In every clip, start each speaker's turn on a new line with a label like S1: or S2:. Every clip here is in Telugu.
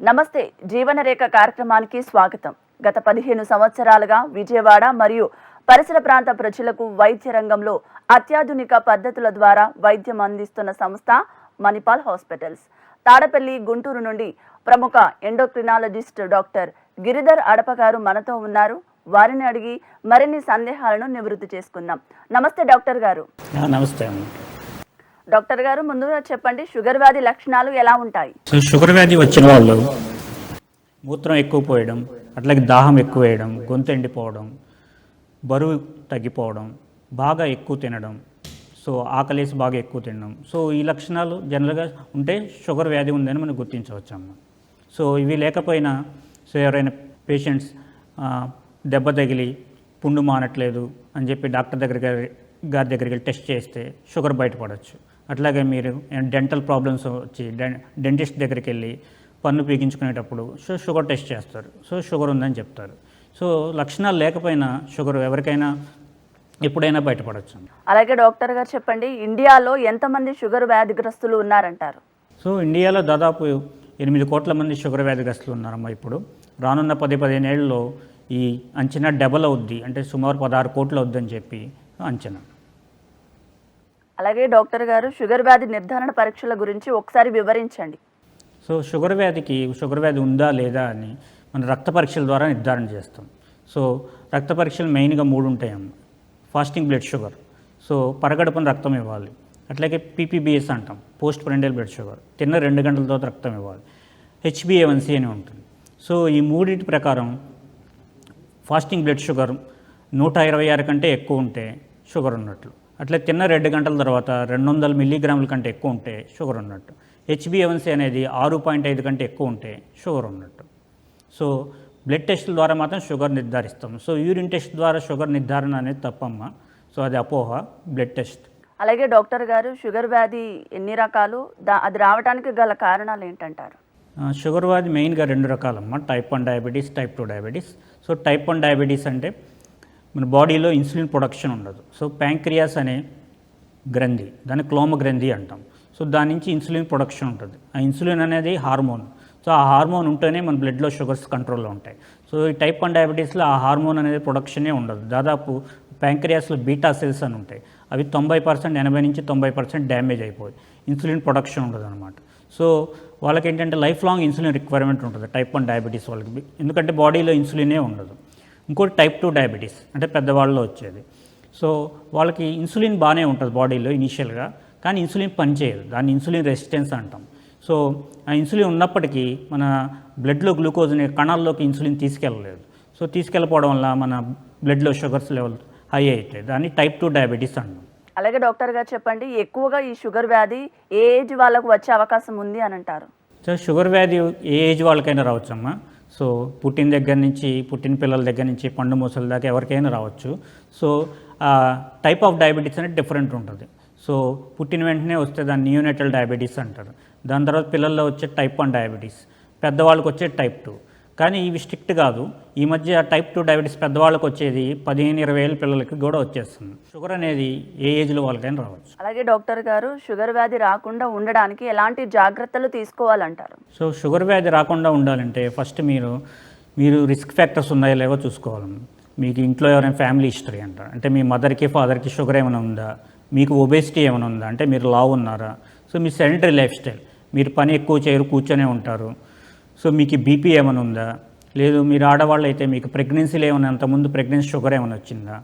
S1: నమస్తే జీవనరేఖ కార్యక్రమానికి స్వాగతం. గత 15 సంవత్సరాలుగా విజయవాడ మరియు పరిసర ప్రాంత ప్రజలకు వైద్య రంగంలో అత్యాధునిక పద్ధతుల ద్వారా వైద్యం అందిస్తున్న సంస్థ మణిపాల్ హాస్పిటల్స్. తాడపల్లి, గుంటూరు నుండి ప్రముఖ ఎండోక్రినాలజిస్ట్ డాక్టర్ గిరిధర్ అడప గారు మనతో ఉన్నారు. వారిని అడిగి మరిన్ని సందేహాలను నివృత్తి చేసుకుందాం. నమస్తే డాక్టర్ గారు.
S2: నమస్తే.
S1: డాక్టర్ గారు, ముందుగా చెప్పండి, షుగర్ వ్యాధి లక్షణాలు ఎలా ఉంటాయి?
S2: షుగర్ వ్యాధి వచ్చిన వాళ్ళు మూత్రం ఎక్కువ పోయడం, అట్లాగే దాహం ఎక్కువ వేయడం, గొంతు ఎండిపోవడం, బరువు తగ్గిపోవడం, బాగా ఎక్కువ తినడం, ఆకలేసి బాగా ఎక్కువ తినడం. ఈ లక్షణాలు జనరల్గా ఉంటే షుగర్ వ్యాధి ఉందని మనం గుర్తించవచ్చమ్మ. ఇవి లేకపోయినా ఎవరైనా పేషెంట్స్ దెబ్బ తగిలి పుండు మానట్లేదు అని చెప్పి డాక్టర్ గారి దగ్గరికి వెళ్ళి టెస్ట్ చేస్తే షుగర్ బయటపడవచ్చు. అట్లాగే మీరు డెంటల్ ప్రాబ్లమ్స్ వచ్చి డెంటిస్ట్ దగ్గరికి వెళ్ళి పన్ను పీకించుకునేటప్పుడు షుగర్ టెస్ట్ చేస్తారు. షుగర్ ఉందని చెప్తారు. లక్షణాలు లేకపోయినా షుగర్ ఎవరికైనా ఎప్పుడైనా బయటపడవచ్చు.
S1: అలాగే డాక్టర్ గారు చెప్పండి, ఇండియాలో ఎంతమంది షుగర్ వ్యాధిగ్రస్తులు ఉన్నారంటారు?
S2: ఇండియాలో దాదాపు 8 కోట్ల మంది షుగర్ వ్యాధిగ్రస్తులు ఉన్నారమ్మా. ఇప్పుడు రానున్న 10-15 ఏళ్ళలో ఈ అంచనా డబల్ అవుద్ది, అంటే సుమారు 16 కోట్లు అవుద్దని చెప్పి అంచనా.
S1: అలాగే డాక్టర్ గారు, షుగర్ వ్యాధి నిర్ధారణ పరీక్షల గురించి ఒకసారి వివరించండి.
S2: షుగర్ వ్యాధి ఉందా లేదా అని మనం రక్త పరీక్షల ద్వారా నిర్ధారణ చేస్తాం. రక్త పరీక్షలు మెయిన్గా 3 ఉంటాయమ్మ. ఫాస్టింగ్ బ్లడ్ షుగర్, పరగడుపున రక్తం ఇవ్వాలి. అట్లాగే పీపీబీఎస్ అంటాం, పోస్ట్ ప్రెండియల్ బ్లడ్ షుగర్, తిన్న 2 గంటల తర్వాత రక్తం ఇవ్వాలి. హెచ్బిఏవన్సీ అని ఉంటుంది. ఈ 3 ప్రకారం ఫాస్టింగ్ బ్లడ్ షుగర్ 126 కంటే ఎక్కువ ఉంటే షుగర్ ఉన్నట్లు. అట్లా తిన్న 2 గంటల తర్వాత 200 మిల్లీగ్రాముల కంటే ఎక్కువ ఉంటే షుగర్ ఉన్నట్టు. హెచ్బిఏవన్సీ అనేది 6.5 కంటే ఎక్కువ ఉంటే షుగర్ ఉన్నట్టు. బ్లడ్ టెస్టుల ద్వారా మాత్రం షుగర్ నిర్ధారిస్తాం. యూరిన్ టెస్ట్ ద్వారా షుగర్ నిర్ధారణ అనేది తప్పమ్మ. అది అపోహ. Blood test.
S1: అలాగే డాక్టర్ గారు, షుగర్ వ్యాధి ఎన్ని రకాలు, అది రావడానికి గల కారణాలు ఏంటంటారు?
S2: షుగర్ వ్యాధి మెయిన్గా 2 రకాలమ్మ, type 1 diabetes, type 2 diabetes. Type 1 diabetes అంటే మన బాడీలో ఇన్సులిన్ ప్రొడక్షన్ ఉండదు. ప్యాంక్రియాస్ అనే గ్రంథి, దాన్ని క్లోమ గ్రంథి అంటాం. దాని నుంచి ఇన్సులిన్ ప్రొడక్షన్ ఉంటుంది. ఆ ఇన్సులిన్ అనేది హార్మోన్. ఆ హార్మోన్ ఉంటేనే మన బ్లడ్లో షుగర్స్ కంట్రోల్లో ఉంటాయి. ఈ టైప్ 1 డయాబెటీస్లో ఆ హార్మోన్ అనేది ప్రొడక్షనే ఉండదు. దాదాపు ప్యాంక్రియాస్లో బీటా సెల్స్ అని ఉంటాయి. అవి 90%, 80 నుంచి 90% డ్యామేజ్ అయిపోయి ఇన్సులిన్ ప్రొడక్షన్ ఉండదు అనమాట. వాళ్ళకి ఏంటంటే లైఫ్ లాంగ్ ఇన్సులిన్ రిక్వైర్మెంట్ ఉంటుంది టైప్ 1 డయాబెటీస్ వాళ్ళకి, ఎందుకంటే బాడీలో ఇన్సులినే ఉండదు. ఇంకోటి టైప్ 2 డయాబెటీస్ అంటే పెద్దవాళ్ళలో వచ్చేది. వాళ్ళకి ఇన్సులిన్ బాగానే ఉంటుంది బాడీలో ఇనీషియల్గా, కానీ ఇన్సులిన్ పనిచేయదు. దాన్ని ఇన్సులిన్ రెసిస్టెన్స్ అంటాం. ఆ ఇన్సులిన్ ఉన్నప్పటికీ మన బ్లడ్లో గ్లూకోజ్ని కణాల్లోకి ఇన్సులిన్ తీసుకెళ్ళలేదు. తీసుకెళ్ళిపోవడం వల్ల మన బ్లడ్లో షుగర్స్ లెవెల్ హై అవుతాయి. దాన్ని టైప్ 2 డయాబెటీస్ అంటాం.
S1: అలాగే డాక్టర్ గారు చెప్పండి, ఎక్కువగా ఈ షుగర్ వ్యాధి ఏ ఏజ్ వాళ్ళకు వచ్చే అవకాశం ఉంది అని అంటారు?
S2: షుగర్ వ్యాధి ఏ ఏజ్ వాళ్ళకైనా రావచ్చమ్మా. పుట్టిన దగ్గర నుంచి, పుట్టిన పిల్లల దగ్గర నుంచి పండు మూసల దాకా ఎవరికైనా రావచ్చు. టైప్ ఆఫ్ డయాబెటీస్ అనేది డిఫరెంట్ ఉంటుంది. పుట్టిన వెంటనే వస్తే దాన్ని నియోనేటల్ డయాబెటీస్ అంటారు. దాని తర్వాత పిల్లల్లో వచ్చే టైప్ 1 డయాబెటీస్, పెద్దవాళ్ళకి వచ్చే టైప్ 2. కానీ ఇవి స్ట్రిక్ట్ కాదు. ఈ మధ్య టైప్ 2 డయాబెటీస్ పెద్దవాళ్ళకి వచ్చేది 15-20 ఏళ్ళ పిల్లలకి కూడా వచ్చేస్తుంది. షుగర్ అనేది ఏ ఏజ్లో వాళ్ళకైనా రావచ్చు.
S1: అలాగే డాక్టర్ గారు, షుగర్ వ్యాధి రాకుండా ఉండడానికి ఎలాంటి జాగ్రత్తలు తీసుకోవాలంటారు?
S2: షుగర్ వ్యాధి రాకుండా ఉండాలంటే ఫస్ట్ మీరు రిస్క్ ఫ్యాక్టర్స్ ఉన్నాయో లేవో చూసుకోవాలి. మీకు ఇంట్లో ఎవరైనా ఫ్యామిలీ హిస్టరీ అంటారు, అంటే మీ మదర్కి ఫాదర్కి షుగర్ ఏమైనా ఉందా, మీకు ఒబేసిటీ ఏమైనా ఉందా, అంటే మీరు లావు ఉన్నారా, మీ సెడెంటరీ లైఫ్ స్టైల్, మీరు పని ఎక్కువ చేయరు, కూర్చొనే ఉంటారు, మీకు బీపీ ఏమైనా ఉందా, లేదు మీరు ఆడవాళ్ళు అయితే మీకు ప్రెగ్నెన్సీలు ఏమైనా, అంతకుముందు ప్రెగ్నెన్సీ షుగర్ ఏమైనా వచ్చిందా.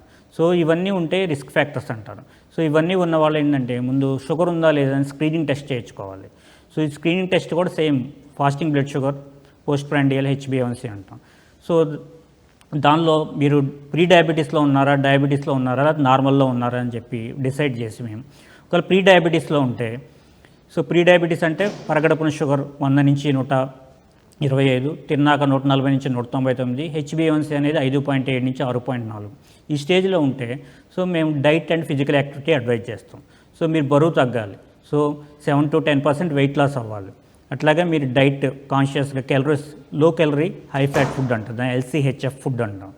S2: ఇవన్నీ ఉంటే రిస్క్ ఫ్యాక్టర్స్ అంటారు. ఇవన్నీ ఉన్న వాళ్ళు ఏంటంటే ముందు షుగర్ ఉందా లేదా అని స్క్రీనింగ్ టెస్ట్ చేయించుకోవాలి. ఈ స్క్రీనింగ్ టెస్ట్ కూడా same fasting blood sugar, post prandial, హెచ్బిఏవన్సీ అంటాం. దానిలో మీరు ప్రీ డయాబెటీస్లో ఉన్నారా, డయాబెటీస్లో ఉన్నారా, నార్మల్లో ఉన్నారా అని చెప్పి డిసైడ్ చేసి మేము ఒకవేళ ప్రీ డయాబెటీస్లో ఉంటే, ప్రీ డయాబెటీస్ అంటే పరగడుపున షుగర్ 100 నుంచి 125, తిన్నాక 140 నుంచి 199, హెచ్బిఏవన్సీ అనేది 5.7 నుంచి 6.4. ఈ స్టేజ్లో ఉంటే మేము diet and physical activity advice చేస్తాం. మీరు బరువు తగ్గాలి. 7 to 10% వెయిట్ లాస్ అవ్వాలి. అట్లాగే మీరు డైట్ కాన్షియస్గా calories, low calorie high fat food అంటారు, దాన్ని LCHF ఫుడ్ అంటాం.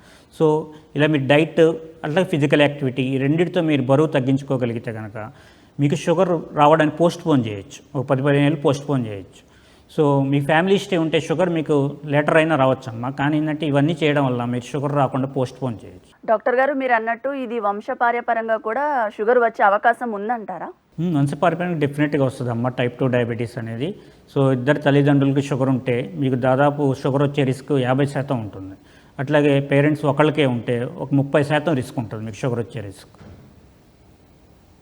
S2: ఇలా మీరు డైట్ అట్లాగే ఫిజికల్ యాక్టివిటీ ఈ రెండింటితో మీరు బరువు తగ్గించుకోగలిగితే కనుక మీకు షుగర్ రావడానికి పోస్ట్ పోన్ చేయొచ్చు. ఒక 10-15 ఏళ్ళు పోస్ట్ పోన్ చేయొచ్చు. సో మీ ఫ్యామిలీ హిస్టరీ ఉంటే షుగర్ మీకు లేటర్ అయినా రావచ్చమ్మా, కానీ ఏంటంటే ఇవన్నీ చేయడం వల్ల మీరు షుగర్ రాకుండా పోస్ట్ పోన్ చేయొచ్చు.
S1: డాక్టర్ గారు మీరు అన్నట్టు ఇది వంశపార్యపరంగా కూడా షుగర్ వచ్చే అవకాశం ఉందంటారా?
S2: వంశపారంపర్యంగా డెఫినెట్గా వస్తుంది అమ్మ టైప్ 2 డయాబెటీస్ అనేది. సో ఇద్దరు తల్లిదండ్రులకి షుగర్ ఉంటే మీకు దాదాపు షుగర్ వచ్చే రిస్క్ 50% ఉంటుంది. అట్లాగే పేరెంట్స్ ఒకళ్ళకే ఉంటే ఒక 30% రిస్క్ ఉంటుంది మీకు షుగర్ వచ్చే రిస్క్.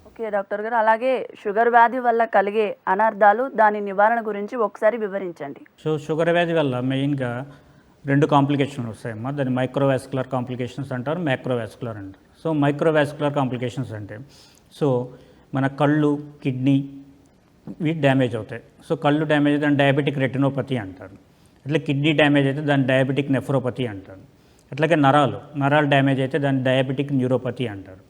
S1: ఓకే డాక్టర్ గారు, అలాగే షుగర్ వ్యాధి వల్ల కలిగే అనర్థాలు, దాని నివారణ గురించి ఒకసారి వివరించండి.
S2: సో షుగర్ వ్యాధి వల్ల మెయిన్గా 2 కాంప్లికేషన్స్ వస్తాయమ్మా. దాన్ని మైక్రోవాస్కులర్ కాంప్లికేషన్స్ అంటారు, మ్యాక్రోవాస్కులర్ అంటారు. సో మైక్రోవాస్కులర్ కాంప్లికేషన్స్ అంటే సో మన కళ్ళు, కిడ్నీ ఇవి డ్యామేజ్ అవుతాయి. సో కళ్ళు డ్యామేజ్ అయితే దాన్ని డయాబెటిక్ రెటినోపతి అంటారు. అట్లా కిడ్నీ డ్యామేజ్ అయితే దాన్ని డయాబెటిక్ నెఫ్రోపతి అంటారు. అట్లాగే నరాలు డ్యామేజ్ అయితే దాన్ని డయాబెటిక్ న్యూరోపతి అంటారు.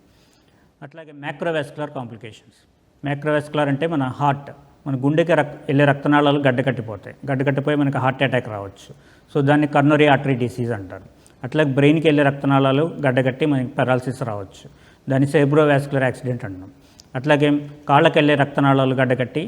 S2: అట్లాగే మ్యాక్రోవాస్కులర్ కాంప్లికేషన్స్. మ్యాక్రోవాస్కులర్ అంటే మన హార్ట్, మన గుండెకి వెళ్ళే రక్తనాళాలు గడ్డకట్టిపోయి మనకి హార్ట్ అటాక్ రావచ్చు. సో దాన్ని కర్నరీ ఆర్టరీ డిసీజ్ అంటారు. అట్లాగే బ్రెయిన్కి వెళ్ళే రక్తనాళాలు గడ్డకట్టి మనకి పెరాలసిస్ రావచ్చు. దాన్ని సెరెబ్రోవాస్కులర్ యాక్సిడెంట్ అంటాం. అట్లాగే కాళ్ళకి వెళ్ళే రక్తనాళాలు గడ్డకట్టి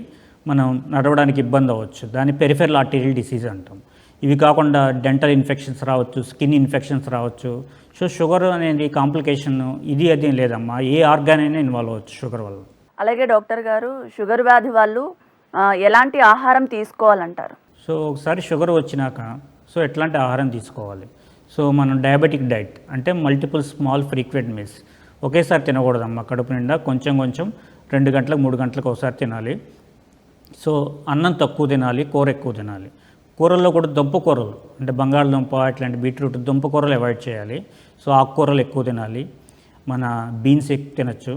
S2: మనం నడవడానికి ఇబ్బంది అవ్వచ్చు. దాన్ని పెరిఫెరల్ ఆర్టీరియల్ డిసీజ్ అంటాం. ఇవి కాకుండా డెంటల్ ఇన్ఫెక్షన్స్ రావచ్చు, స్కిన్ ఇన్ఫెక్షన్స్ రావచ్చు. సో షుగర్ అనేది కాంప్లికేషన్ ఇది అది లేదమ్మా, ఏ ఆర్గాన్ అయినా ఇన్వాల్వ్ అవ్వచ్చు షుగర్ వల్ల.
S1: అలాగే డాక్టర్ గారు, షుగర్ వ్యాధి వాళ్ళు ఎలాంటి ఆహారం తీసుకోవాలంటారు?
S2: సో ఒకసారి షుగర్ వచ్చినాక సో ఎట్లాంటి ఆహారం తీసుకోవాలి? సో మనం డయాబెటిక్ డైట్ అంటే మల్టిపుల్ స్మాల్ ఫ్రీక్వెంట్ మీల్స్ ఒకేసారి తినకూడదమ్మా. కడుపు నిండా కొంచెం 2 గంటలకు 3 గంటలకు ఒకసారి తినాలి. సో అన్నం తక్కువ తినాలి, కూర ఎక్కువ తినాలి. కూరల్లో కూడా దుంప కూరలు అంటే బంగాళదుంప ఇట్లాంటి బీట్రూట్ దుంప కూరలు అవాయిడ్ చేయాలి. సో ఆకుకూరలు ఎక్కువ తినాలి. మన బీన్స్ ఎక్కువ తినచ్చు,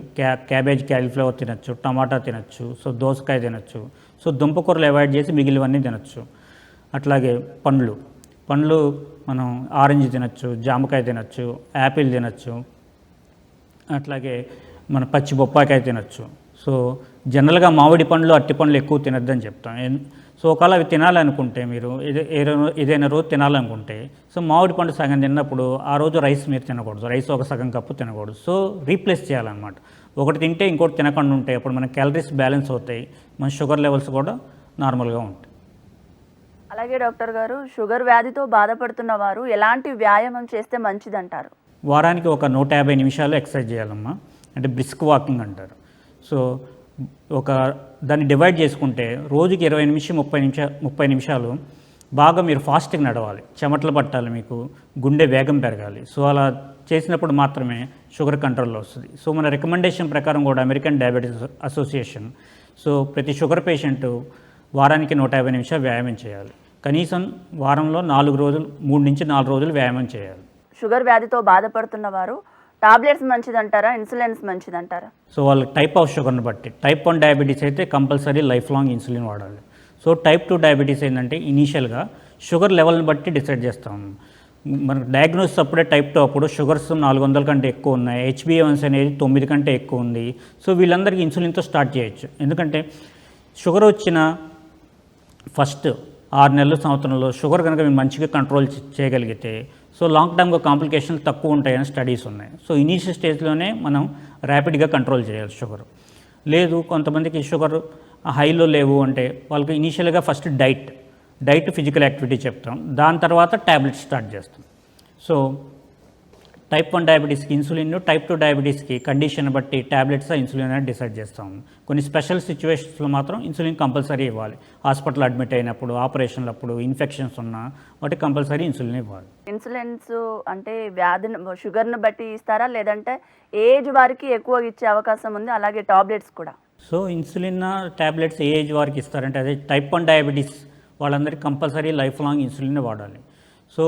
S2: క్యాబేజ్, క్యాలీఫ్లవర్ తినచ్చు, టమాటా తినచ్చు, సో దోసకాయ తినచ్చు. సో దుంప కూరలు అవాయిడ్ చేసి మిగిలినవన్నీ తినచ్చు. అట్లాగే పండ్లు మనం ఆరెంజ్ తినచ్చు, జామకాయ తినచ్చు, యాపిల్ తినచ్చు, అట్లాగే మన పచ్చి బొప్పాయికాయ తినచ్చు. సో జనరల్గా మామిడి పండ్లు, అరటి పండ్లు ఎక్కువ తినద్దని చెప్తాం. సో ఒకవేళ అవి తినాలనుకుంటే మీరు ఏదైనా రోజు తినాలనుకుంటే సో మామిడి పండు సగం తిన్నప్పుడు ఆ రోజు రైస్ మీరు తినకూడదు, రైస్ ఒక సగం కప్పు తినకూడదు. సో రీప్లేస్ చేయాలన్నమాట. ఒకటి తింటే ఇంకోటి తినకుండా ఉంటాయి, అప్పుడు మన క్యాలరీస్ బ్యాలెన్స్ అవుతాయి, మన షుగర్ లెవెల్స్ కూడా నార్మల్గా ఉంటాయి.
S1: అలాగే డాక్టర్ గారు, షుగర్ వ్యాధితో బాధపడుతున్న వారు ఎలాంటి వ్యాయామం చేస్తే మంచిదంటారు?
S2: వారానికి ఒక 150 నిమిషాలు ఎక్సర్సైజ్ చేయాలమ్మా, అంటే బ్రిస్క్ వాకింగ్ అంటారు. సో దాన్ని డివైడ్ చేసుకుంటే రోజుకి 20 నుంచి 30 నిమిషాలు బాగా మీరు ఫాస్ట్గా నడవాలి, చెమటలు పట్టాలి, మీకు గుండె వేగం పెరగాలి. సో అలా చేసినప్పుడు మాత్రమే షుగర్ కంట్రోల్లో వస్తుంది. సో మన రికమెండేషన్ ప్రకారం కూడా అమెరికన్ డయాబెటీస్ అసోసియేషన్ సో ప్రతి షుగర్ పేషెంట్ వారానికి 150 నిమిషాలు వ్యాయామం చేయాలి. కనీసం వారంలో 3 నుంచి 4 రోజులు వ్యాయామం చేయాలి.
S1: షుగర్ వ్యాధితో బాధపడుతున్న వారు టాబ్లెట్స్ మంచిదంటారా, ఇన్సులిన్స్ మంచిదంటారా?
S2: సో వాళ్ళ టైప్ ఆఫ్ షుగర్ని బట్టి టైప్ 1 డయాబెటీస్ అయితే కంపల్సరీ లైఫ్ లాంగ్ ఇన్సులిన్ వాడాలి. సో టైప్ 2 డయాబెటీస్ ఏంటంటే ఇనీషియల్గా షుగర్ లెవెల్ని బట్టి డిసైడ్ చేస్తాం. మనకు డయాగ్నోసిస్ అప్పుడే టైప్ 2 అప్పుడు షుగర్స్ 400 కంటే ఎక్కువ ఉన్నాయి, HbA1c అనేది 9 కంటే ఎక్కువ ఉంది. సో వీళ్ళందరికీ ఇన్సులిన్తో స్టార్ట్ చేయొచ్చు. ఎందుకంటే షుగర్ వచ్చిన ఫస్ట్ 6 నెలలు సంవత్సరంలో షుగర్ కనుక మేము మంచిగా కంట్రోల్ చేయగలిగితే సో లాంగ్ టర్మ్గా కాంప్లికేషన్స్ తక్కువ ఉంటాయని స్టడీస్ ఉన్నాయి. సో ఇనీషియల్ స్టేజ్లోనే మనం ర్యాపిడ్గా కంట్రోల్ చేయాలి షుగర్. లేదు కొంతమందికి షుగర్ హైలో లేవు అంటే వాళ్ళకి ఇనీషియల్గా ఫస్ట్ డైట్ ఫిజికల్ యాక్టివిటీ చెప్తాం, దాని తర్వాత ట్యాబ్లెట్స్ స్టార్ట్ చేస్తాం. సో టైప్ 1 డయాబెటీస్కి ఇన్సులిన్, టైప్ 2 డయాబెటీస్కి కండిషన్ బట్టి ట్యాబ్లెట్స్ ఇన్సులిన్ అనేది డిసైడ్ చేస్తాం. కొన్ని స్పెషల్ సిచ్యువేషన్స్లో మాత్రం ఇన్సులిన్ కంపల్సరీ ఇవ్వాలి. హాస్పిటల్ అడ్మిట్ అయినప్పుడు, ఆపరేషన్లప్పుడు, ఇన్ఫెక్షన్స్ ఉన్నా వాటికి కంపల్సరీ ఇన్సులిన్ ఇవ్వాలి.
S1: ఇన్సులిన్స్ అంటే వ్యాధిని షుగర్ని బట్టి ఇస్తారా, లేదంటే ఏజ్ వారికి ఎక్కువ ఇచ్చే అవకాశం ఉంది? అలాగే టాబ్లెట్స్ కూడా.
S2: సో ఇన్సులిన్ ట్యాబ్లెట్స్ ఏ ఏజ్ వారికి ఇస్తారంటే అదే టైప్ 1 డయాబెటీస్ వాళ్ళందరికీ కంపల్సరీ లైఫ్ లాంగ్ ఇన్సులిన్ వాడాలి. సో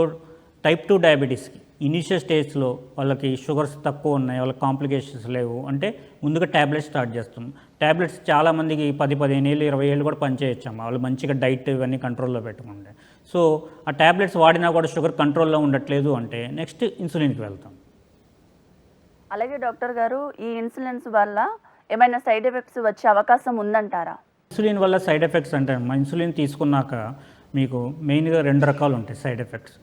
S2: టైప్ 2 డయాబెటీస్కి ఇనీషియల్ స్టేజ్లో వాళ్ళకి షుగర్స్ తక్కువ ఉన్నాయి, వాళ్ళకి కాంప్లికేషన్స్ లేవు అంటే ముందుగా ట్యాబ్లెట్స్ స్టార్ట్ చేస్తాం. ట్యాబ్లెట్స్ చాలామందికి 10-15 ఏళ్ళు 20 ఏళ్ళు కూడా పనిచేయచ్చమ్మా, వాళ్ళు మంచిగా డైట్ ఇవన్నీ కంట్రోల్లో పెట్టుకుంటే. సో ఆ ట్యాబ్లెట్స్ వాడినా కూడా షుగర్ కంట్రోల్లో ఉండట్లేదు అంటే నెక్స్ట్ ఇన్సులిన్కి వెళ్తాం.
S1: అలాగే డాక్టర్ గారు, ఈ ఇన్సులిన్స్ వల్ల ఏమైనా సైడ్ ఎఫెక్ట్స్ వచ్చే అవకాశం ఉందంటారా?
S2: ఇన్సులిన్ వల్ల సైడ్ ఎఫెక్ట్స్ అంటే ఇన్సులిన్ తీసుకున్నాక మీకు మెయిన్గా 2 రకాలు ఉంటాయి సైడ్ ఎఫెక్ట్స్.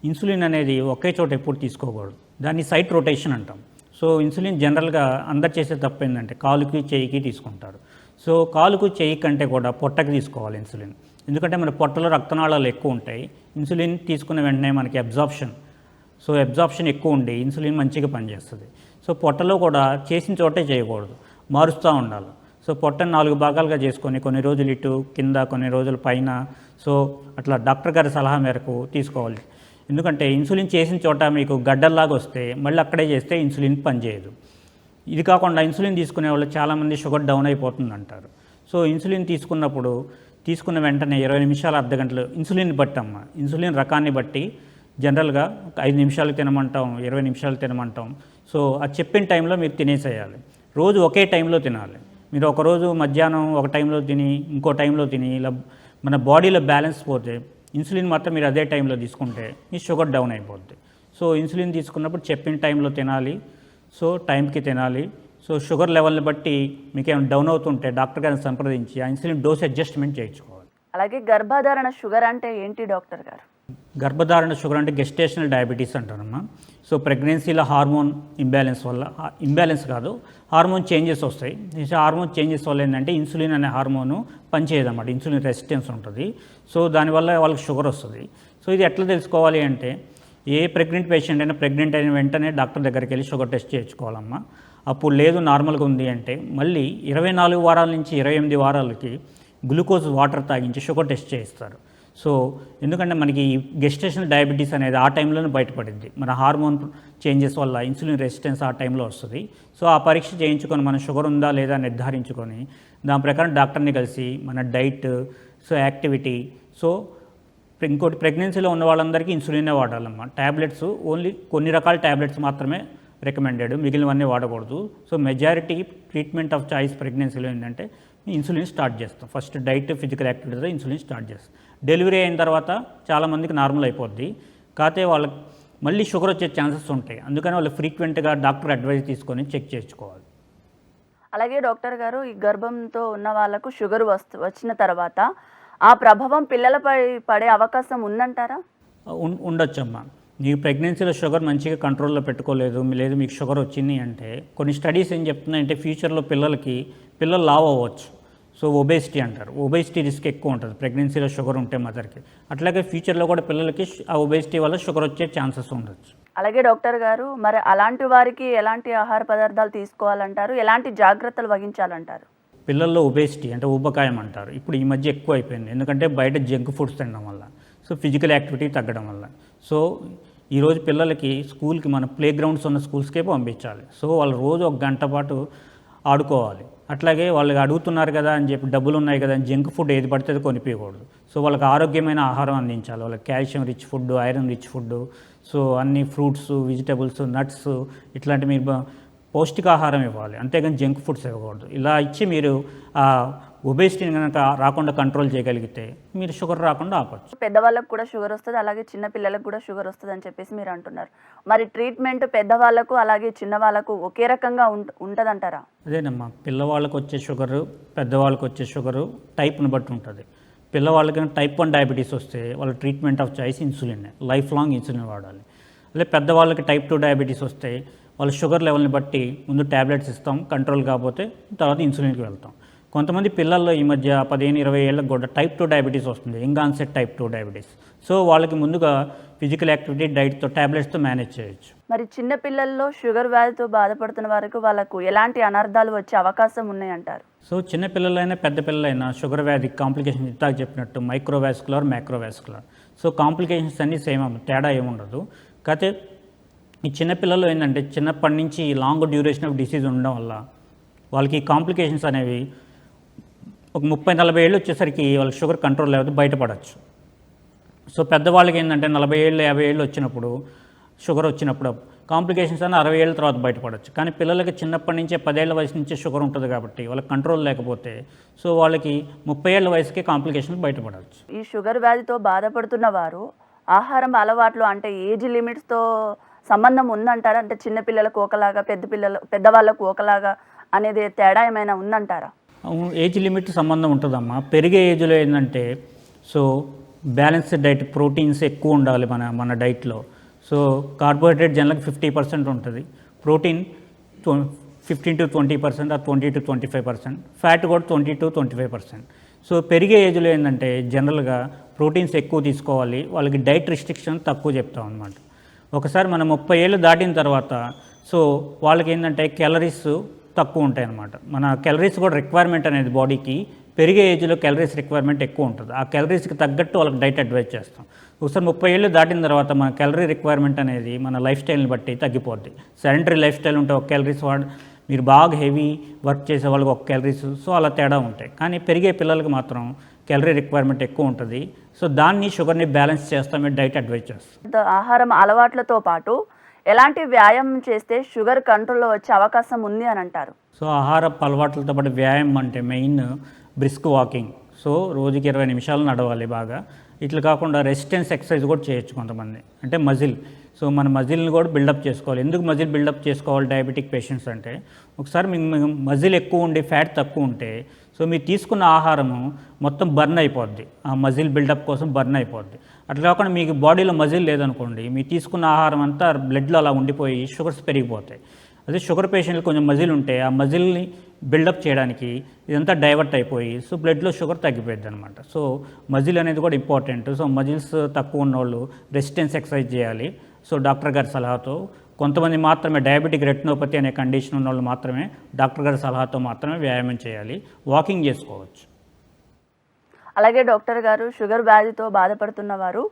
S2: ఇన్సులిన్ అనేది ఒకే చోట ఎప్పుడు తీసుకోకూడదు, దాన్ని సైట్ రొటేషన్ అంటాం. సో ఇన్సులిన్ జనరల్గా అందరు చేసే తప్పు ఏంటంటే కాలుకి చేయికి తీసుకుంటారు. సో కాలుకు చెయ్యి కంటే కూడా పొట్టకి తీసుకోవాలి ఇన్సులిన్. ఎందుకంటే మన పొట్టలో రక్తనాళాలు ఎక్కువ ఉంటాయి. ఇన్సులిన్ తీసుకున్న వెంటనే మనకి అబ్జార్ప్షన్ ఎక్కువ ఉండి ఇన్సులిన్ మంచిగా పనిచేస్తుంది. సో పొట్టలో కూడా చేసిన చోటే చేయకూడదు, మారుస్తూ ఉండాలి. సో పొట్టను 4 భాగాలుగా చేసుకొని కొన్ని రోజులు ఇటు కింద, కొన్ని రోజులు పైన, సో అట్లా డాక్టర్ గారి సలహా మేరకు తీసుకోవాలి. ఎందుకంటే ఇన్సులిన్ చేసిన చోట మీకు గడ్డల్లాగా వస్తే మళ్ళీ అక్కడే చేస్తే ఇన్సులిన్ పనిచేయదు. ఇది కాకుండా ఇన్సులిన్ తీసుకునే వాళ్ళు చాలామంది షుగర్ డౌన్ అయిపోతుంది అంటారు. సో ఇన్సులిన్ తీసుకున్న వెంటనే 20 నిమిషాలు, అర్ధ గంటలు ఇన్సులిన్ బట్టమ్మ, ఇన్సులిన్ రకాన్ని బట్టి జనరల్గా 5 నిమిషాలు తినమంటాం, 20 నిమిషాలు తినమంటాం. సో ఆ చెప్పిన టైంలో మీరు తినేసేయాలి. రోజు ఒకే టైంలో తినాలి. మీరు ఒకరోజు మధ్యాహ్నం ఒక టైంలో తిని ఇంకో టైంలో తిని ఇలా మన బాడీలో బ్యాలెన్స్ పోతే ఇన్సులిన్ మాత్రం మీరు అదే టైంలో తీసుకుంటే మీ షుగర్ డౌన్ అయిపోద్ది. సో ఇన్సులిన్ తీసుకున్నప్పుడు చెప్పిన టైంలో తినాలి, సో టైంకి తినాలి. సో షుగర్ లెవెల్ని బట్టి మీకు ఏమైనా డౌన్ అవుతుంటే డాక్టర్ గారిని సంప్రదించి ఆ ఇన్సులిన్ డోస్ అడ్జస్ట్మెంట్ చేయించుకోవాలి.
S1: అలాగే గర్భధారణ షుగర్ అంటే ఏంటి డాక్టర్ గారు?
S2: గర్భధారణ షుగర్ అంటే గెస్టేషనల్ డయాబెటీస్ అంటారమ్మా. సో ప్రెగ్నెన్సీలో హార్మోన్ ఇంబ్యాలెన్స్ కాదు, హార్మోన్ చేంజెస్ వస్తాయి. హార్మోన్ చేంజెస్ వల్ల ఏంటంటే ఇన్సులిన్ అనే హార్మోను పనిచేయదన్నమాట, ఇన్సులిన్ రెసిస్టెన్స్ ఉంటుంది. సో దానివల్ల వాళ్ళకి షుగర్ వస్తుంది. సో ఇది ఎట్లా తెలుసుకోవాలి అంటే ఏ ప్రెగ్నెంట్ పేషెంట్ అయినా ప్రెగ్నెంట్ అయిన వెంటనే డాక్టర్ దగ్గరికి వెళ్ళి షుగర్ టెస్ట్ చేయించుకోవాలమ్మా. అప్పుడు లేదు నార్మల్గా ఉంది అంటే మళ్ళీ 24 వారాల నుంచి 28 వారాలకి గ్లూకోజ్ వాటర్ తాగించి షుగర్ టెస్ట్ చేయిస్తారు. సో ఎందుకంటే మనకి గెస్టేషనల్ డయాబెటీస్ అనేది ఆ టైంలోనే బయటపడింది. మన హార్మోన్ చేంజెస్ వల్ల ఇన్సులిన్ రెసిస్టెన్స్ ఆ టైంలో వస్తుంది. సో ఆ పరీక్ష చేయించుకొని మన షుగర్ ఉందా లేదా నిర్ధారించుకొని దాని ప్రకారం డాక్టర్ని కలిసి మన డైట్, సో యాక్టివిటీ, సో ఇంకోటి ప్రెగ్నెన్సీలో ఉన్న వాళ్ళందరికీ ఇన్సులినే వాడాలన్నమాట. ట్యాబ్లెట్స్ ఓన్లీ కొన్ని రకాల ట్యాబ్లెట్స్ మాత్రమే రికమెండెడ్, మిగిలినవన్నీ వాడకూడదు. So majority treatment of choice ప్రెగ్నెన్సీలో ఏంటంటే ఇన్సులిన్ స్టార్ట్ చేస్తాం. ఫస్ట్ డైట్, ఫిజికల్ యాక్టివిటీతో ఇన్సులిన్ స్టార్ట్ చేస్తాం. డెలివరీ అయిన తర్వాత చాలామందికి నార్మల్ అయిపోద్ది, కాకపోతే వాళ్ళకి మళ్ళీ షుగర్ వచ్చే ఛాన్సెస్ ఉంటాయి. అందుకని వాళ్ళు ఫ్రీక్వెంట్గా డాక్టర్ అడ్వైస్ తీసుకొని చెక్ చేసుకోవాలి.
S1: అలాగే డాక్టర్ గారు, ఈ గర్భంతో ఉన్న వాళ్ళకు షుగర్ వచ్చిన తర్వాత ఆ ప్రభావం పిల్లలపై పడే అవకాశం ఉందంటారా?
S2: ఉండొచ్చమ్మా. మీకు ప్రెగ్నెన్సీలో షుగర్ మంచిగా కంట్రోల్లో పెట్టుకోలేదు, లేదు మీకు షుగర్ వచ్చింది అంటే కొన్ని స్టడీస్ ఏం చెప్తున్నాయంటే ఫ్యూచర్లో పిల్లలు లావ్ అవ్వచ్చు. సో ఒబేసిటీ అంటారు. ఒబేసిటీ రిస్క్ ఎక్కువ ఉంటుంది ప్రెగ్నెన్సీలో షుగర్ ఉంటే మదర్కి. అట్లాగే ఫ్యూచర్లో కూడా పిల్లలకి ఆ ఒబేసిటీ వల్ల షుగర్ వచ్చే ఛాన్సెస్ ఉండొచ్చు.
S1: అలాగే డాక్టర్ గారు, మరి అలాంటి వారికి ఎలాంటి ఆహార పదార్థాలు తీసుకోవాలంటారు, ఎలాంటి జాగ్రత్తలు వహించాలంటారు?
S2: పిల్లల్లో ఒబేసిటీ అంటే ఊబకాయం అంటారు. ఇప్పుడు ఈ మధ్య ఎక్కువ అయిపోయింది, ఎందుకంటే బయట జంక్ ఫుడ్స్ తినడం వల్ల, సో ఫిజికల్ యాక్టివిటీ తగ్గడం వల్ల. సో ఈరోజు పిల్లలకి స్కూల్కి మన ప్లే గ్రౌండ్స్ ఉన్న స్కూల్స్కే పంపించాలి. సో వాళ్ళు రోజు 1 గంట పాటు ఆడుకోవాలి. అట్లాగే వాళ్ళకి అడుగుతున్నారు కదా అని చెప్పి డబ్బులు ఉన్నాయి కదా అని జంక్ ఫుడ్ ఏది పడితే కొనిపించకూడదు. సో వాళ్ళకి ఆరోగ్యమైన ఆహారం అందించాలి. వాళ్ళకి calcium rich food, iron rich food, so అన్ని ఫ్రూట్స్, వెజిటబుల్స్, నట్స్ ఇట్లాంటి మీరు పౌష్టికాహారం ఇవ్వాలి, అంతేగాని జంక్ ఫుడ్స్ ఇవ్వకూడదు. ఇలా ఇచ్చి మీరు ఆ ఒబేసిటీని కనుక రాకుండా కంట్రోల్ చేయగలిగితే మీరు షుగర్ రాకుండా ఆపచ్చు.
S1: పెద్దవాళ్ళకు కూడా షుగర్ వస్తుంది, అలాగే చిన్న పిల్లలకు కూడా షుగర్ వస్తుంది అని చెప్పేసి మీరు అంటున్నారు. మరి ట్రీట్మెంట్ పెద్దవాళ్ళకు అలాగే చిన్న వాళ్ళకు ఒకే రకంగా ఉంటుందంటారా?
S2: అదేనమ్మా, పిల్లవాళ్ళకు వచ్చే షుగరు, పెద్దవాళ్ళకు వచ్చే షుగరు టైప్ను బట్టి ఉంటుంది. పిల్లవాళ్ళకి టైప్ 1 డయాబెటీస్ వస్తే వాళ్ళ treatment of choice insulin, life long insulin వాడాలి. అదే పెద్దవాళ్ళకి టైప్ 2 డయాబెటీస్ వస్తే వాళ్ళ షుగర్ లెవెల్ని బట్టి ముందు ట్యాబ్లెట్స్ ఇస్తాం, కంట్రోల్ కాకపోతే తర్వాత ఇన్సులిన్కి వెళ్తాం. కొంతమంది పిల్లల్లో ఈ మధ్య 15-20 ఏళ్ళకి కూడా టైప్ 2 డయాబెటీస్ వస్తుంది, young onset type 2 diabetes. So వాళ్ళకి ముందుగా ఫిజికల్ యాక్టివిటీ, డైట్తో, ట్యాబ్లెట్స్తో మేనేజ్ చేయొచ్చు.
S1: మరి చిన్న పిల్లల్లో షుగర్ వ్యాధితో బాధపడుతున్న వారికి వాళ్ళకు ఎలాంటి అనర్థాలు వచ్చే అవకాశం ఉన్నాయంటారు?
S2: సో చిన్న పిల్లలైనా పెద్ద పిల్లలైనా షుగర్ వ్యాధి కాంప్లికేషన్స్ ఇందాక చెప్పినట్టు మైక్రోవాస్కులర్, మ్యాక్రోవాస్కులర్. సో కాంప్లికేషన్స్ అన్నీ సేమ్, తేడా ఏముండదు. కాకపోతే ఈ చిన్నపిల్లలు ఏంటంటే చిన్నప్పటి నుంచి లాంగ్ డ్యూరేషన్ ఆఫ్ డిసీజ్ ఉండడం వల్ల వాళ్ళకి కాంప్లికేషన్స్ అనేవి ఒక 30-40 ఏళ్ళు వచ్చేసరికి వాళ్ళకి షుగర్ కంట్రోల్ లేకపోతే బయటపడవచ్చు. సో పెద్దవాళ్ళకి ఏంటంటే 40 ఏళ్ళు, 50 ఏళ్ళు వచ్చినప్పుడు షుగర్ వచ్చినప్పుడు కాంప్లికేషన్స్ అని 60 ఏళ్ళ తర్వాత బయటపడవచ్చు. కానీ పిల్లలకి చిన్నప్పటి నుంచే 10 ఏళ్ళ వయసు నుంచే షుగర్ ఉంటుంది కాబట్టి వాళ్ళకి కంట్రోల్ లేకపోతే సో వాళ్ళకి 30 ఏళ్ళ వయసుకే కాంప్లికేషన్స్ బయటపడవచ్చు.
S1: ఈ షుగర్ వ్యాధితో బాధపడుతున్న వారు ఆహారం అలవాట్లు అంటే ఏజ్ లిమిట్స్తో సంబంధం ఉందంటారా? అంటే చిన్నపిల్లలకు ఒకలాగా, పెద్దవాళ్ళకు ఒకలాగా అనేది తేడా ఏమైనా ఉందంటారా?
S2: ఏజ్ లిమిట్ సంబంధం ఉంటుందమ్మా. పెరిగే ఏజ్లో ఏంటంటే సో బ్యాలెన్స్డ్ డైట్, ప్రోటీన్స్ ఎక్కువ ఉండాలి మన డైట్లో. సో కార్బోహైడ్రేట్ జనరల్గా 50% ఉంటుంది, ప్రోటీన్ 15-20% ఆర్ 20-25%, ఫ్యాట్ కూడా 20-25%. సో పెరిగే ఏజ్లో ఏంటంటే జనరల్గా ప్రోటీన్స్ ఎక్కువ తీసుకోవాలి, వాళ్ళకి డైట్ రిస్ట్రిక్షన్ తక్కువ చెప్తాం అనమాట. ఒకసారి మనం 30 ఏళ్ళు దాటిన తర్వాత సో వాళ్ళకి ఏంటంటే క్యాలరీస్ తక్కువ ఉంటాయి అన్నమాట. మన క్యాలరీస్ కూడా రిక్వైర్మెంట్ అనేది బాడీకి పెరిగే ఏజ్లో క్యాలరీస్ రిక్వైర్మెంట్ ఎక్కువ ఉంటుంది. ఆ క్యాలరీస్కి తగ్గట్టు వాళ్ళకి డైట్ అడ్వైజ్ చేస్తాం. ఒకసారి 30 ఏళ్ళు దాటిన తర్వాత మన క్యాలరీ రిక్వైర్మెంట్ అనేది మన లైఫ్ స్టైల్ని బట్టి తగ్గిపోద్ది. సెడెంటరీ లైఫ్ స్టైల్ ఉంటే ఒక క్యాలరీస్ మీరు బాగా హెవీ వర్క్ చేసే వాళ్ళకి ఒక క్యాలరీస్, సో అలా తేడా ఉంటాయి. కానీ పెరిగే పిల్లలకి మాత్రం క్యాలరీ రిక్వైర్మెంట్ ఎక్కువ ఉంటుంది. సో దాన్ని షుగర్ని బ్యాలెన్స్ చేస్తామే డైట్ అడ్వైజ్ చేస్తాం.
S1: ఆహారం అలవాట్లతో పాటు ఎలాంటి వ్యాయామం చేస్తే షుగర్ కంట్రోల్లో వచ్చే అవకాశం ఉంది అని అంటారు?
S2: సో ఆహార అలవాట్లతో పాటు వ్యాయామం అంటే మెయిన్ బ్రిస్క్ వాకింగ్. సో రోజుకి 20 నిమిషాలు నడవాలి బాగా. ఇట్లా కాకుండా రెసిస్టెన్స్ ఎక్సర్సైజ్ కూడా చేయొచ్చు కొంతమంది, అంటే మజిల్. సో మన మజిల్ని కూడా బిల్డప్ చేసుకోవాలి. ఎందుకు మజిల్ బిల్డప్ చేసుకోవాలి డయాబెటిక్ పేషెంట్స్ అంటే, ఒకసారి మీకు మజిల్ ఎక్కువ ఉండి ఫ్యాట్ తక్కువ ఉంటే సో మీరు తీసుకున్న ఆహారము మొత్తం బర్న్ అయిపోద్ది, ఆ మజిల్ బిల్డప్ కోసం బర్న్ అయిపోద్ది. అట్లా కాకుండా మీకు బాడీలో మజిల్ లేదనుకోండి, మీరు తీసుకున్న ఆహారం అంతా బ్లడ్లో అలా ఉండిపోయి షుగర్స్ పెరిగిపోతాయి. అదే షుగర్ పేషెంట్లు కొంచెం మజిల్ ఉంటే ఆ మజిల్ని బిల్డప్ చేయడానికి ఇదంతా డైవర్ట్ అయిపోయి సో బ్లడ్లో షుగర్ తగ్గిపోయింది అనమాట. సో మజిల్ అనేది కూడా ఇంపార్టెంట్. సో మజిల్స్ తక్కువ ఉన్నవాళ్ళు రెసిస్టెన్స్ ఎక్సర్సైజ్ చేయాలి. సో డాక్టర్ గారి సలహాతో, కొంతమంది మాత్రమే డయాబెటిక్ రెటినోపతి అనే కండిషన్ ఉన్న వాళ్ళు మాత్రమే డాక్టర్ గారి సలహాతో మాత్రమే వ్యాయామం చేయాలి, వాకింగ్ చేసుకోవచ్చు.
S1: అలాగే డాక్టర్ గారు, షుగర్ వ్యాధితో బాధపడుతున్న వారు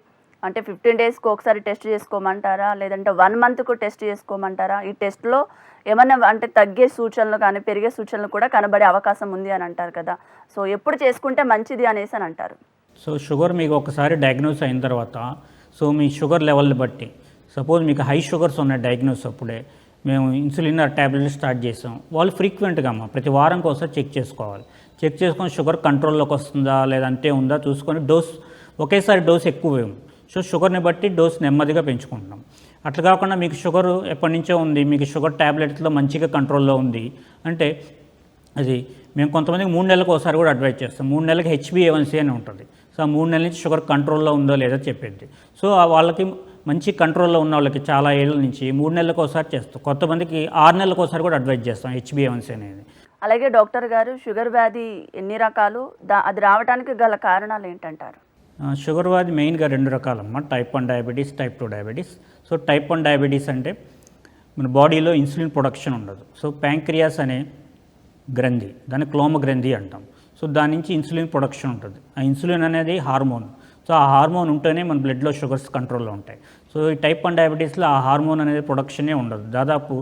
S1: అంటే 15 డేస్కి ఒకసారి టెస్ట్ చేసుకోమంటారా, లేదంటే 1 మంత్కు టెస్ట్ చేసుకోమంటారా? ఈ టెస్ట్లో ఏమన్నా అంటే తగ్గే సూచనలు కానీ పెరిగే సూచనలు కూడా కనబడే అవకాశం ఉంది అని అంటారు కదా. సో ఎప్పుడు చేసుకుంటే మంచిది అనేసి అని అంటారు?
S2: సో షుగర్ మీకు ఒకసారి డయాగ్నోస్ అయిన తర్వాత సో మీ షుగర్ లెవెల్ని బట్టి, సపోజ్ మీకు హై షుగర్స్ ఉన్నాయి డయాగ్నోస్ అప్పుడే మేము ఇన్సులిన్ ట్యాబ్లెట్లు స్టార్ట్ చేసాం, వాళ్ళు ఫ్రీక్వెంట్గా ప్రతి వారంకి ఒకసారి చెక్ చేసుకోవాలి. చెక్ చేసుకొని షుగర్ కంట్రోల్లోకి వస్తుందా లేదా అంతే ఉందా చూసుకొని డోస్ ఒకేసారి డోస్ ఎక్కువ వేయం. సో షుగర్ని బట్టి డోస్ నెమ్మదిగా పెంచుకుంటున్నాం. అట్లా కాకుండా మీకు షుగర్ ఎప్పటి నుంచో ఉంది, మీకు షుగర్ ట్యాబ్లెట్స్లో మంచిగా కంట్రోల్లో ఉంది అంటే అది మేము కొంతమందికి 3 నెలలకు ఒకసారి కూడా అడ్వైజ్ చేస్తాం. 3 నెలలకు HbA1c అని ఉంటుంది. సో ఆ 3 నెలల నుంచి షుగర్ కంట్రోల్లో ఉందో లేదో చెప్పేది. సో వాళ్ళకి మంచి కంట్రోల్లో ఉన్న వాళ్ళకి చాలా ఏళ్ళ నుంచి 3 నెలలకు ఒకసారి చేస్తాం. కొంతమందికి 6 నెలలకు ఒకసారి కూడా అడ్వైజ్ చేస్తాం HbA1c అనేది.
S1: అలాగే డాక్టర్ గారు, షుగర్ వ్యాధి ఎన్ని రకాలు, అది రావడానికి గల కారణాలు ఏంటంటారు?
S2: షుగర్ వ్యాధి మెయిన్గా 2 రకాలమ్మా, type 1 diabetes, type 2 diabetes. So type 1 diabetes అంటే మన బాడీలో ఇన్సులిన్ ప్రొడక్షన్ ఉండదు. సో ప్యాంక్రియాస్ అనే గ్రంథి, దాన్ని క్లోమ గ్రంథి అంటాం. సో దాని నుంచి ఇన్సులిన్ ప్రొడక్షన్ ఉంటుంది. ఆ ఇన్సులిన్ అనేది హార్మోన్. సో ఆ హార్మోన్ ఉంటేనే మన బ్లడ్లో షుగర్స్ కంట్రోల్లో ఉంటాయి. సో ఈ టైప్ 1 డయాబెటీస్లో ఆ హార్మోన్ అనేది ప్రొడక్షనే ఉండదు. దాదాపు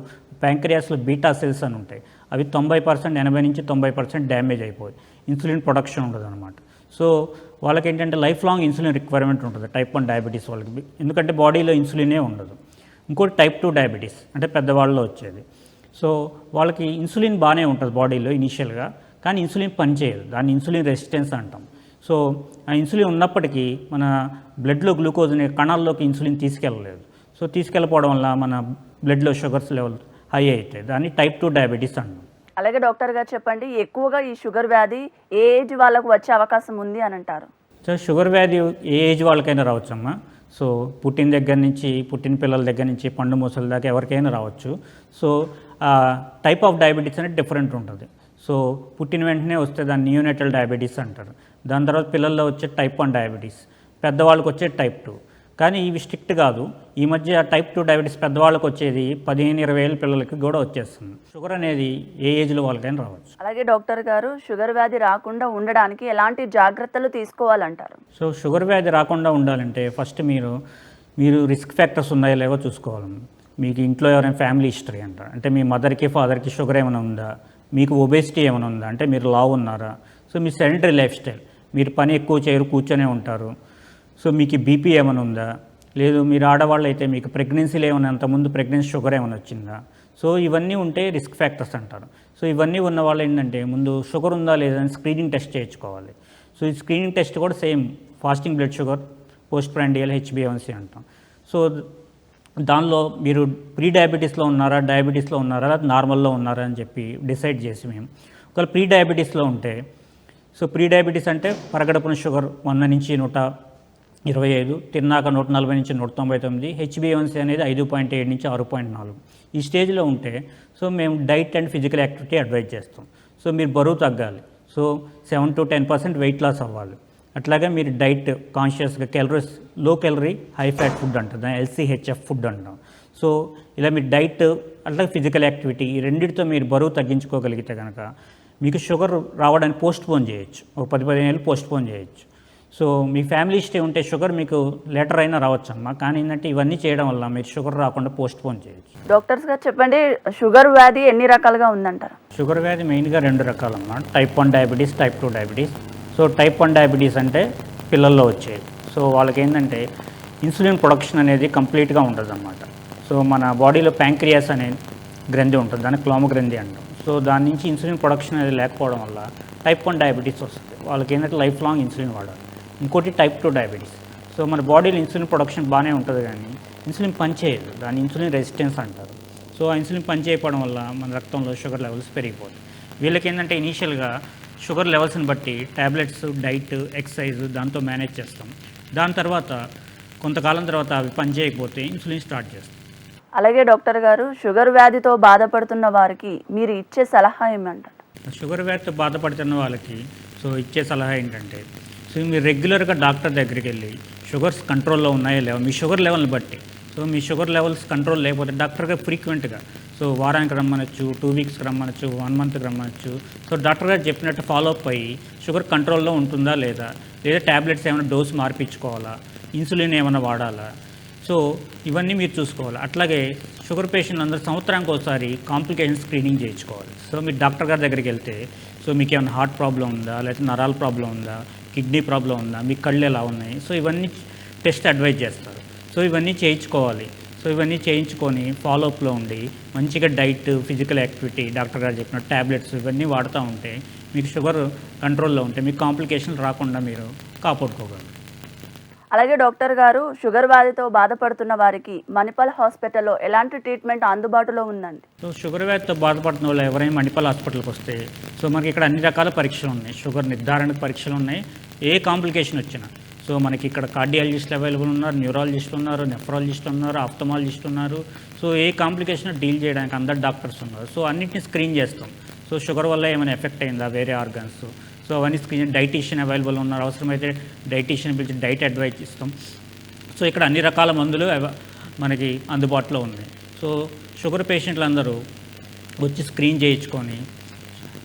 S2: ప్యాంక్రియాస్లో బీటా సెల్స్ అని ఉంటాయి, అవి 90%, 80 నుంచి 90% డ్యామేజ్ అయిపోయి ఇన్సులిన్ ప్రొడక్షన్ ఉండదు అనమాట. సో వాళ్ళకి ఏంటంటే లైఫ్ లాంగ్ ఇన్సులిన్ రిక్వైర్మెంట్ ఉంటుంది టైప్ 1 డయాబెటీస్ వాళ్ళకి, ఎందుకంటే బాడీలో ఇన్సులినే ఉండదు. ఇంకోటి టైప్ 2 డయాబెటీస్ అంటే పెద్దవాళ్ళలో వచ్చేది. సో వాళ్ళకి ఇన్సులిన్ బాగానే ఉంటుంది బాడీలో ఇనీషియల్గా, కానీ ఇన్సులిన్ పనిచేయదు, దాన్ని ఇన్సులిన్ రెసిస్టెన్స్ అంటాం. సో ఆ ఇన్సులిన్ ఉన్నప్పటికీ మన బ్లడ్లో గ్లూకోజ్ అనే కణాల్లోకి ఇన్సులిన్ తీసుకెళ్ళలేదు. సో తీసుకెళ్ళిపోవడం వల్ల మన బ్లడ్లో షుగర్స్ లెవెల్ హై అవుతాయి, దాన్ని టైప్ 2 డయాబెటీస్ అంటాం.
S1: అలాగే డాక్టర్ గారు చెప్పండి, ఎక్కువగా ఈ షుగర్ వ్యాధి ఏ ఏజ్ వాళ్ళకు వచ్చే అవకాశం ఉంది అని అంటారు?
S2: సో షుగర్ వ్యాధి ఏ ఏజ్ వాళ్ళకైనా రావచ్చమ్మా. సో పుట్టిన దగ్గర నుంచి, పుట్టిన పిల్లల దగ్గర నుంచి పండు ముసలి దాకా ఎవరికైనా రావచ్చు. సో టైప్ ఆఫ్ డయాబెటీస్ అనేది డిఫరెంట్ ఉంటుంది. సో పుట్టిన వెంటనే వస్తే దాన్ని నియోనేటల్ డయాబెటీస్ అంటారు. దాని తర్వాత పిల్లల్లో వచ్చే టైప్ 1 డయాబెటీస్, పెద్దవాళ్ళకి వచ్చే టైప్ 2. కానీ ఇవి స్ట్రిక్ట్ కాదు. ఈ మధ్య టైప్ 2 డయాబెటీస్ పెద్దవాళ్ళకి వచ్చేది 15-20 ఏళ్ళ పిల్లలకి కూడా వచ్చేస్తుంది. షుగర్ అనేది ఏ ఏజ్లో వాళ్ళకైనా రావచ్చు.
S1: అలాగే డాక్టర్ గారు, షుగర్ వ్యాధి రాకుండా ఉండడానికి ఎలాంటి జాగ్రత్తలు తీసుకోవాలంటారు?
S2: సో షుగర్ వ్యాధి రాకుండా ఉండాలంటే ఫస్ట్ మీరు రిస్క్ ఫ్యాక్టర్స్ ఉన్నాయో లేవో చూసుకోవాలి. మీకు ఇంట్లో ఎవరైనా ఫ్యామిలీ హిస్టరీ అంటారు, అంటే మీ మదర్కి ఫాదర్కి షుగర్ ఏమైనా ఉందా, మీకు ఒబేసిటీ ఏమైనా ఉందా, అంటే మీరు లావు ఉన్నారా, సో మీ సెడెంటరీ లైఫ్ స్టైల్, మీరు పని ఎక్కువ చేయరు, కూర్చొనే ఉంటారు, సో మీకు బీపీ ఏమైనా ఉందా, లేదు మీరు ఆడవాళ్ళు అయితే మీకు ప్రెగ్నెన్సీలు ఏమైనా అంతకుముందు ప్రెగ్నెన్సీ షుగర్ ఏమైనా వచ్చిందా, సో ఇవన్నీ ఉంటే రిస్క్ ఫ్యాక్టర్స్ అంటారు. సో ఇవన్నీ ఉన్న వాళ్ళు ఏంటంటే ముందు షుగర్ ఉందా లేదా అని స్క్రీనింగ్ టెస్ట్ చేయించుకోవాలి. సో ఈ స్క్రీనింగ్ టెస్ట్ కూడా same fasting blood sugar, post prandial, HbA1c అంటాం. సో దానిలో మీరు ప్రీ డయాబెటీస్లో ఉన్నారా, డయాబెటీస్లో ఉన్నారా, నార్మల్లో ఉన్నారా అని చెప్పి డిసైడ్ చేసి మేము ఒకవేళ ప్రీ డయాబెటీస్లో ఉంటే, సో ప్రీ డయాబెటీస్ అంటే పరగడుపున షుగర్ 100 నుంచి 25, తిన్నాక 140 నుంచి 199, హెచ్బిఏవన్సీ అనేది 5.7 నుంచి 6.4. ఈ స్టేజ్లో ఉంటే సో మేము diet and physical activity advice చేస్తాం. సో మీరు బరువు తగ్గాలి, సో 7 to 10% వెయిట్ లాస్ అవ్వాలి. అట్లాగే మీరు డైట్ కాన్షియస్గా calories low calorie high fat food అంటారు, దాన్ని LCHF ఫుడ్ అంటాం. సో ఇలా మీరు డైట్ అట్లాగే ఫిజికల్ యాక్టివిటీ ఈ రెండింటితో మీరు బరువు తగ్గించుకోగలిగితే కనుక మీకు షుగర్ రావడానికి పోస్ట్పోన్ చేయొచ్చు, ఒక 10-15 ఏళ్ళు పోస్ట్పోన్ చేయొచ్చు. సో మీ ఫ్యామిలీ హిస్టరీ ఉంటే షుగర్ మీకు లేటర్ అయినా రావచ్చు అమ్మా, కానీ ఏంటంటే ఇవన్నీ చేయడం వల్ల మీరు షుగర్ రాకుండా పోస్ట్పోన్ చేయొచ్చు.
S1: డాక్టర్స్ గారు చెప్పండి, షుగర్ వ్యాధి ఎన్ని రకాలుగా ఉందంటారు?
S2: షుగర్ వ్యాధి మెయిన్గా 2 రకాలమ్మా, type 1 diabetes, type 2 diabetes. So type 1 diabetes అంటే పిల్లల్లో వచ్చేది. సో వాళ్ళకి ఏంటంటే ఇన్సులిన్ ప్రొడక్షన్ అనేది కంప్లీట్గా ఉండదు అన్నమాట. సో మన బాడీలో ప్యాంక్రియాస్ అనే గ్రంథి ఉంటుంది, దాన్ని క్లోమ గ్రంథి అంటాం. సో దాని నుంచి ఇన్సులిన్ ప్రొడక్షన్ అనేది లేకపోవడం వల్ల టైప్ 1 డయాబెటీస్ వస్తుంది. వాళ్ళకి ఏంటంటే లైఫ్ లాంగ్ ఇన్సులిన్ వాడాలి. ఇంకోటి టైప్ 2 డయాబెటీస్. సో మన బాడీలో ఇన్సులిన్ ప్రొడక్షన్ బాగానే ఉంటుంది, కానీ ఇన్సులిన్ పనిచేయదు, దాన్ని ఇన్సులిన్ రెసిస్టెన్స్ అంటారు. సో ఆ ఇన్సులిన్ పనిచేయకపోవడం వల్ల మన రక్తంలో షుగర్ లెవెల్స్ పెరిగిపోతాయి. వీళ్ళకి ఏంటంటే ఇనీషియల్గా షుగర్ లెవెల్స్ని బట్టి ట్యాబ్లెట్స్, డైట్, ఎక్సర్సైజ్ దాంతో మేనేజ్ చేస్తాం. దాని తర్వాత కొంతకాలం తర్వాత అవి పనిచేయకపోతే ఇన్సులిన్ స్టార్ట్ చేస్తాం.
S1: అలాగే డాక్టర్ గారు, షుగర్ వ్యాధితో బాధపడుతున్న వారికి మీరు ఇచ్చే సలహా ఏమంటారు?
S2: షుగర్ వ్యాధితో బాధపడుతున్న వాళ్ళకి సో ఇచ్చే సలహా ఏంటంటే, సో మీరు రెగ్యులర్గా డాక్టర్ దగ్గరికి వెళ్ళి షుగర్స్ కంట్రోల్లో ఉన్నాయో లేవో మీ షుగర్ లెవెల్ని బట్టి. సో మీ షుగర్ లెవెల్స్ కంట్రోల్ లేకపోతే డాక్టర్గా ఫ్రీక్వెంట్గా సో వారానికి రమ్మనొచ్చు, 2 వీక్స్కి రమ్మనొచ్చు, 1 మంత్కి రమ్మనొచ్చు. సో డాక్టర్ గారు చెప్పినట్టు ఫాలో అప్ అయ్యి షుగర్ కంట్రోల్లో ఉంటుందా లేదా ట్యాబ్లెట్స్ ఏమైనా డోస్ మార్పించుకోవాలా, ఇన్సులిన్ ఏమైనా వాడాలా, సో ఇవన్నీ మీరు చూసుకోవాలి. అట్లాగే షుగర్ పేషెంట్లు అందరూ సంవత్సరానికి ఒకసారి కాంప్లికేషన్ స్క్రీనింగ్ చేయించుకోవాలి. సో మీరు డాక్టర్ గారి దగ్గరికి వెళ్తే సో మీకు ఏమైనా హార్ట్ ప్రాబ్లం ఉందా, లేకపోతే నరాల ప్రాబ్లం ఉందా, కిడ్నీ ప్రాబ్లం ఉందా, మీ కళ్ళు ఎలా ఉన్నాయి, సో ఇవన్నీ టెస్ట్ అడ్వైజ్ చేస్తారు. సో ఇవన్నీ చేయించుకోవాలి. సో ఇవన్నీ చేయించుకొని ఫాలోఅప్లో ఉండి మంచిగా డైట్, ఫిజికల్ యాక్టివిటీ, డాక్టర్ గారు చెప్పిన ట్యాబ్లెట్స్ ఇవన్నీ వాడుతూ ఉంటే మీకు షుగర్ కంట్రోల్లో ఉంటే మీకు కాంప్లికేషన్లు రాకుండా మీరు కాపాడుకోగలరు.
S1: అలాగే డాక్టర్ గారు, షుగర్ వ్యాధితో బాధపడుతున్న వారికి మణిపాల్ హాస్పిటల్లో ఎలాంటి ట్రీట్మెంట్ అందుబాటులో ఉందండి?
S2: సో షుగర్ వ్యాధితో బాధపడుతున్న వాళ్ళు ఎవరైనా మణిపాల్ హాస్పిటల్కి వస్తే సో మనకి ఇక్కడ అన్ని రకాల పరీక్షలు ఉన్నాయి. షుగర్ నిర్ధారణకు పరీక్షలు ఉన్నాయి. ఏ కాంప్లికేషన్ వచ్చినా సో మనకి ఇక్కడ కార్డియాలజిస్టులు అవైలబుల్ ఉన్నారు, న్యూరాలజిస్టులు ఉన్నారు, నెఫ్రాలజిస్టులు ఉన్నారు, ఆఫ్థమాలజిస్టులు ఉన్నారు. సో ఏ కాంప్లికేషన్ డీల్ చేయడానికి అందరు డాక్టర్స్ ఉన్నారు. సో అన్నింటినీ స్క్రీన్ చేస్తాం. సో షుగర్ వల్ల ఏమైనా ఎఫెక్ట్ అయిందా వేరే ఆర్గన్స్, సో అవన్నీ స్క్రీన్. డైటీషియన్ అవైలబుల్ ఉన్నారు, అవసరమైతే డైటీషియన్ పిలిచి డైట్ అడ్వైజ్ ఇస్తాం. సో ఇక్కడ అన్ని రకాల మందులు మనకి అందుబాటులో ఉన్నాయి. సో షుగర్ పేషెంట్లు అందరూ వచ్చి స్క్రీన్ చేయించుకొని,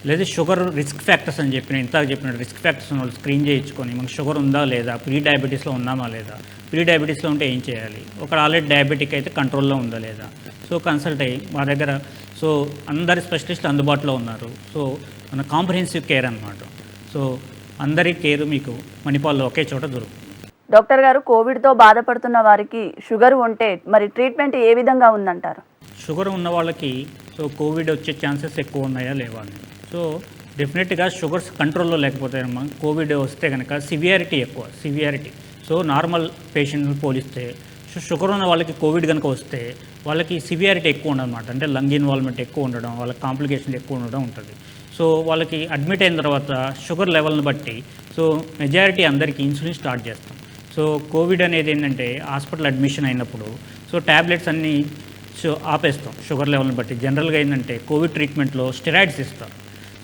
S2: లేదా షుగర్ రిస్క్ ఫ్యాక్టర్స్ అని చెప్పిన ఇంతకు చెప్పిన రిస్క్ ఫ్యాక్టర్స్ ఉన్న వాళ్ళు స్క్రీన్ చేయించుకొని మనకు షుగర్ ఉందా లేదా, ప్రీ డయాబెటీస్లో ఉన్నామా లేదా, ప్రీ డయాబెటీస్లో ఉంటే ఏం చేయాలి, ఒక ఆల్రెడీ డయాబెటిక్ అయితే కంట్రోల్లో ఉందా లేదా, సో కన్సల్ట్ అయ్యి మా దగ్గర సో అందరి స్పెషలిస్టులు అందుబాటులో ఉన్నారు. సో మన కాంప్రహెన్సివ్ కేర్ అన్నమాట. సో అందరి కేర్ మీకు మణిపాల్లో ఒకే చోట దొరుకుతుంది.
S1: డాక్టర్ గారు, కోవిడ్తో బాధపడుతున్న వారికి షుగర్ ఉంటే మరి ట్రీట్మెంట్ ఏ విధంగా ఉందంటారు?
S2: షుగర్ ఉన్న వాళ్ళకి సో కోవిడ్ వచ్చే ఛాన్సెస్ ఎక్కువ ఉన్నాయా లేవా అని. సో డెఫినెట్గా షుగర్స్ కంట్రోల్లో లేకపోతే కోవిడ్ వస్తే కనుక సివియారిటీ ఎక్కువ. సో నార్మల్ పేషెంట్ని పోలిస్తే షుగర్ ఉన్న వాళ్ళకి కోవిడ్ కనుక వస్తే వాళ్ళకి సివియారిటీ ఎక్కువ ఉండదన్నమాట. అంటే లంగ్ ఇన్వాల్వ్మెంట్ ఎక్కువ ఉండడం, వాళ్ళకి కాంప్లికేషన్లు ఎక్కువ ఉండడం ఉంటుంది. సో వాళ్ళకి అడ్మిట్ అయిన తర్వాత షుగర్ లెవెల్ని బట్టి సో మెజారిటీ అందరికీ ఇన్సులిన్ స్టార్ట్ చేస్తాం. సో కోవిడ్ అనేది ఏంటంటే హాస్పిటల్ అడ్మిషన్ అయినప్పుడు సో ట్యాబ్లెట్స్ అన్నీ సో ఆపేస్తాం షుగర్ లెవెల్ని బట్టి. జనరల్గా ఏంటంటే కోవిడ్ ట్రీట్మెంట్లో స్టెరాయిడ్స్ ఇస్తారు.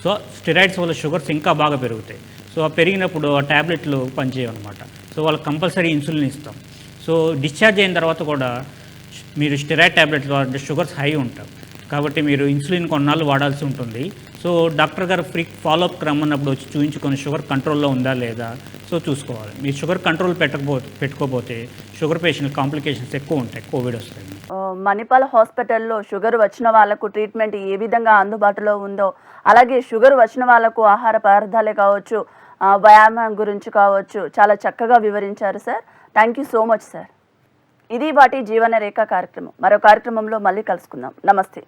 S2: సో స్టెరాయిడ్స్ వల్ల షుగర్స్ ఇంకా బాగా పెరుగుతాయి. సో ఆ పెరిగినప్పుడు ఆ ట్యాబ్లెట్లు పనిచేయమన్నమాట. సో వాళ్ళకి కంపల్సరీ ఇన్సులిన్ ఇస్తాం. సో డిశ్చార్జ్ అయిన తర్వాత కూడా మీరు స్టెరాయిడ్ ట్యాబ్లెట్లు వాడితే షుగర్స్ హై ఉంటాయి కాబట్టి మీరు ఇన్సులిన్ కొన్నాళ్ళు వాడాల్సి ఉంటుంది. సో డాక్టర్ గారు ఫాలోఅప్కి రమ్మన్నప్పుడు వచ్చి చూపించుకొని షుగర్ కంట్రోల్లో ఉందా లేదా సో చూసుకోవాలి. మీరు షుగర్ కంట్రోల్ పెట్టుకోకపోతే షుగర్ పేషెంట్ కాంప్లికేషన్స్ ఎక్కువ ఉంటాయి, కోవిడ్ వస్తాయి.
S1: మణిపాల్ హాస్పిటల్లో షుగర్ వచ్చిన వాళ్ళకు ట్రీట్మెంట్ ఏ విధంగా అందుబాటులో ఉందో, అలాగే షుగర్ వచ్చిన వాళ్ళకు ఆహార పదార్థాలే కావచ్చు, వ్యాయామం గురించి కావచ్చు, చాలా చక్కగా వివరించారు sir. Thank you so much sir. ఇది వాటి జీవన రేఖ కార్యక్రమం. మరో కార్యక్రమంలో మళ్ళీ కలుసుకుందాం. నమస్తే.